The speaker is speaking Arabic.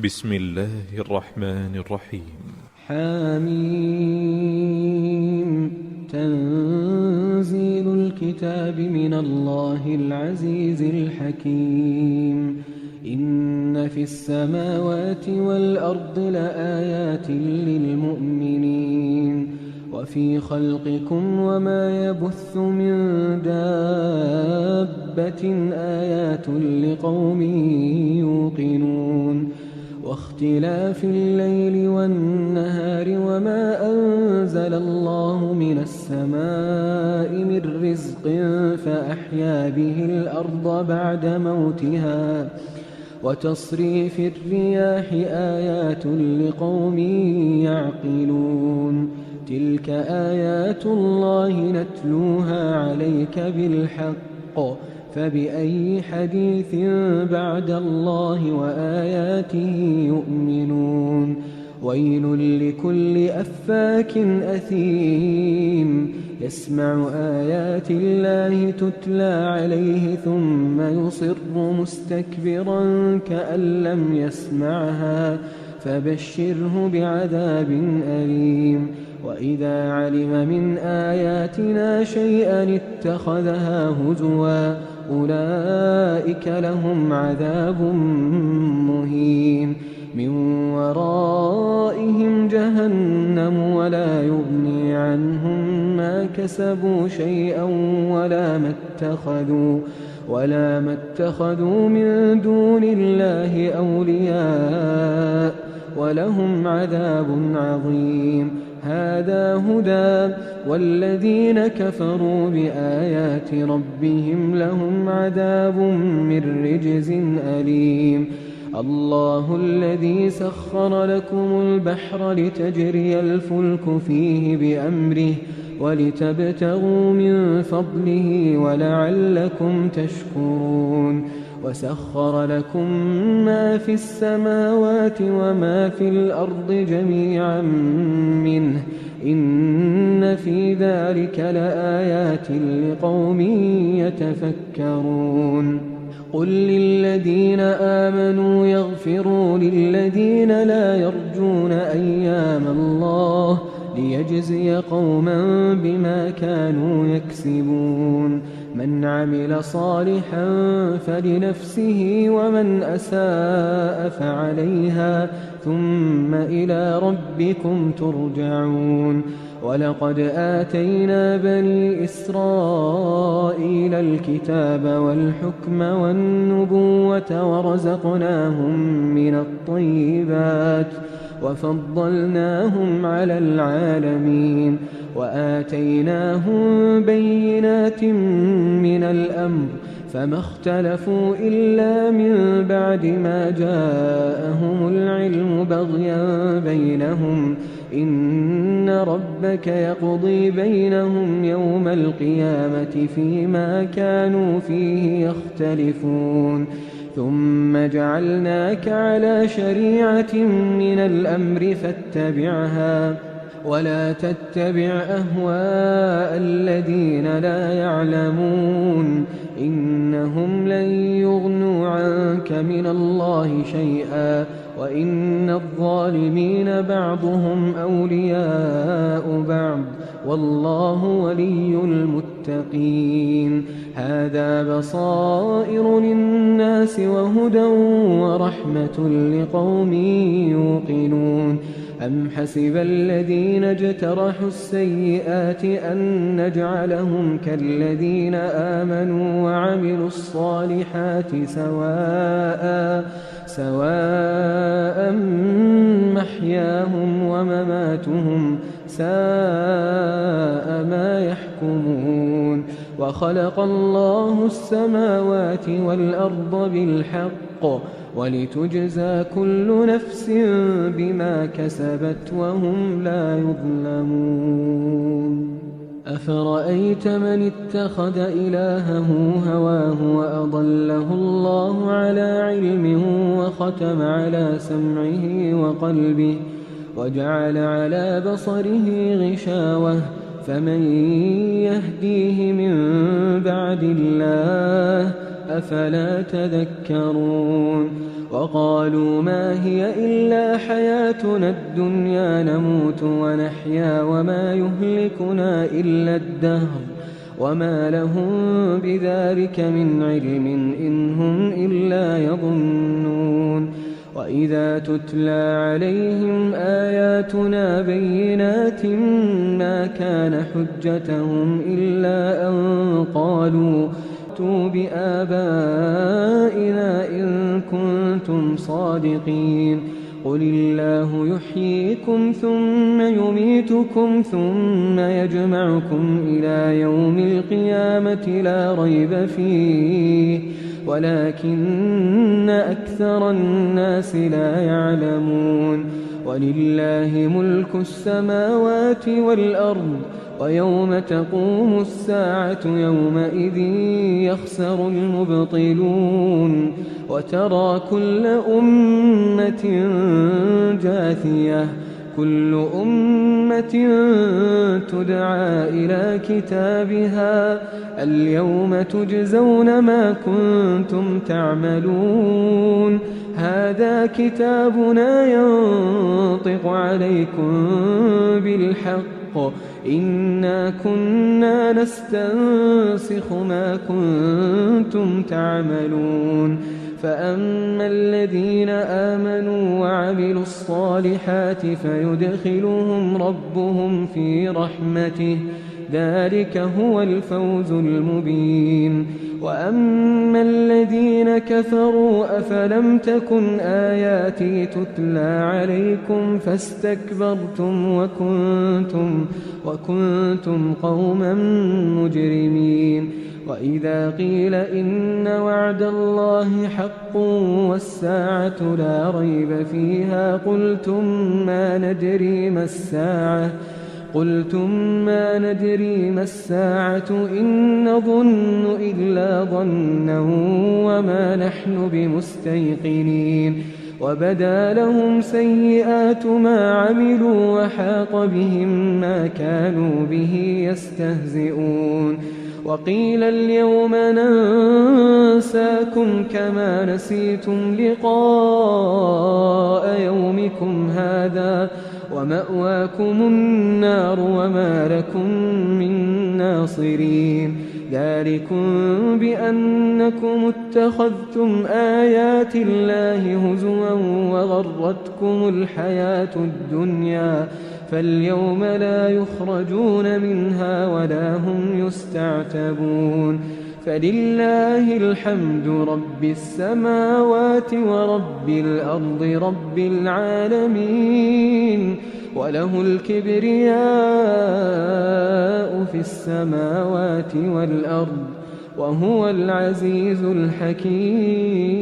بسم الله الرحمن الرحيم. حميم. تنزيل الكتاب من الله العزيز الحكيم. إن في السماوات والأرض لآيات للمؤمنين وفي خلقكم وما يبث من دابة آيات لقوم يوقنون واختلاف الليل والنهار وما أنزل الله من السماء من رزق فأحيا به الأرض بعد موتها وتصريف الرياح آيات لقوم يعقلون تلك آيات الله نتلوها عليك بالحق فبأي حديث بعد الله وآياته يؤمنون ويل لكل أفاك أثيم يسمع آيات الله تتلى عليه ثم يصر مستكبرا كأن لم يسمعها فبشره بعذاب أليم وإذا علم من آياتنا شيئا اتخذها هزوا أولئك لهم عذاب مهين من ورائهم جهنم ولا يغني عنهم ما كسبوا شيئا ولا ما اتخذوا من دون الله أولياء ولهم عذاب عظيم هذا هدى والذين كفروا بآيات ربهم لهم عذاب من رجز أليم الله الذي سخر لكم البحر لتجري الفلك فيه بأمره ولتبتغوا من فضله ولعلكم تشكرون وسخر لكم ما في السماوات وما في الأرض جميعا منه إن في ذلك لآيات لقوم يتفكرون قل للذين آمنوا يغفروا للذين لا يرجون أيام الله ليجزي قوما بما كانوا يكسبون من عمل صالحا فلنفسه ومن أساء فعليها ثم إلى ربكم ترجعون ولقد آتينا بني إسرائيل الكتاب والحكم والنبوة ورزقناهم من الطيبات وفضلناهم على العالمين وآتيناهم بينات من الأمر فما اختلفوا إلا من بعد ما جاءهم العلم بغيا بينهم إن ربك يقضي بينهم يوم القيامة فيما كانوا فيه يختلفون ثم جعلناك على شريعة من الأمر فاتبعها ولا تتبع أهواء الذين لا يعلمون إنهم لن يغنوا عنك من الله شيئا وإن الظالمين بعضهم أولياء بعض والله ولي المتقين هذا بصائر للناس وهدى ورحمة لقوم يوقنون أم حسب الذين اجترحوا السيئات أن نجعلهم كالذين آمنوا وعملوا الصالحات سواء محياهم ومماتهم ساء ما يحكمون وخلق الله السماوات والأرض بالحق ولتجزى كل نفس بما كسبت وهم لا يظلمون أفرأيت من اتخذ إلهه هواه وأضله الله على علم وختم على سمعه وقلبه وجعل على بصره غشاوة فمن يهديه من بعد الله أفلا تذكرون وقالوا ما هي إلا حياتنا الدنيا نموت ونحيا وما يهلكنا إلا الدهر وما لهم بذلك من علم إن هم إلا يظنون وإذا تتلى عليهم آياتنا بينات ما كان حجتهم إلا أن قالوا ائتوا بآبائنا إن كنتم صادقين قل الله يحييكم ثم يميتكم ثم يجمعكم إلى يوم القيامة لا ريب فيه ولكن أكثر الناس لا يعلمون ولله ملك السماوات والأرض ويوم تقوم الساعة يومئذ يخسر المبطلون وترى كل أمة جاثية كل أمة تدعى إلى كتابها اليوم تجزون ما كنتم تعملون هذا كتابنا ينطق عليكم بالحق إنا كنا نستنسخ ما كنتم تعملون فأما الذين آمنوا وعملوا الصالحات فيدخلهم ربهم في رحمته ذلك هو الفوز المبين وأما الذين كفروا أفلم تكن آياتي تتلى عليكم فاستكبرتم وكنتم قوما مجرمين وإذا قيل إن وعد الله حق والساعة لا ريب فيها قلتم ما ندري ما الساعة إن نظن إلا ظنا وما نحن بمستيقنين وبدا لهم سيئات ما عملوا وحاق بهم ما كانوا به يستهزئون وقيل اليوم ننساكم كما نسيتم لقاء يومكم هذا ومأواكم النار وما لكم من ناصرين ذلكم بأنكم اتخذتم آيات الله هزوا وغرتكم الحياة الدنيا فاليوم لا يخرجون منها ولا هم يستعتبون فلله الحمد رب السماوات ورب الأرض رب العالمين وله الكبرياء في السماوات والأرض وهو العزيز الحكيم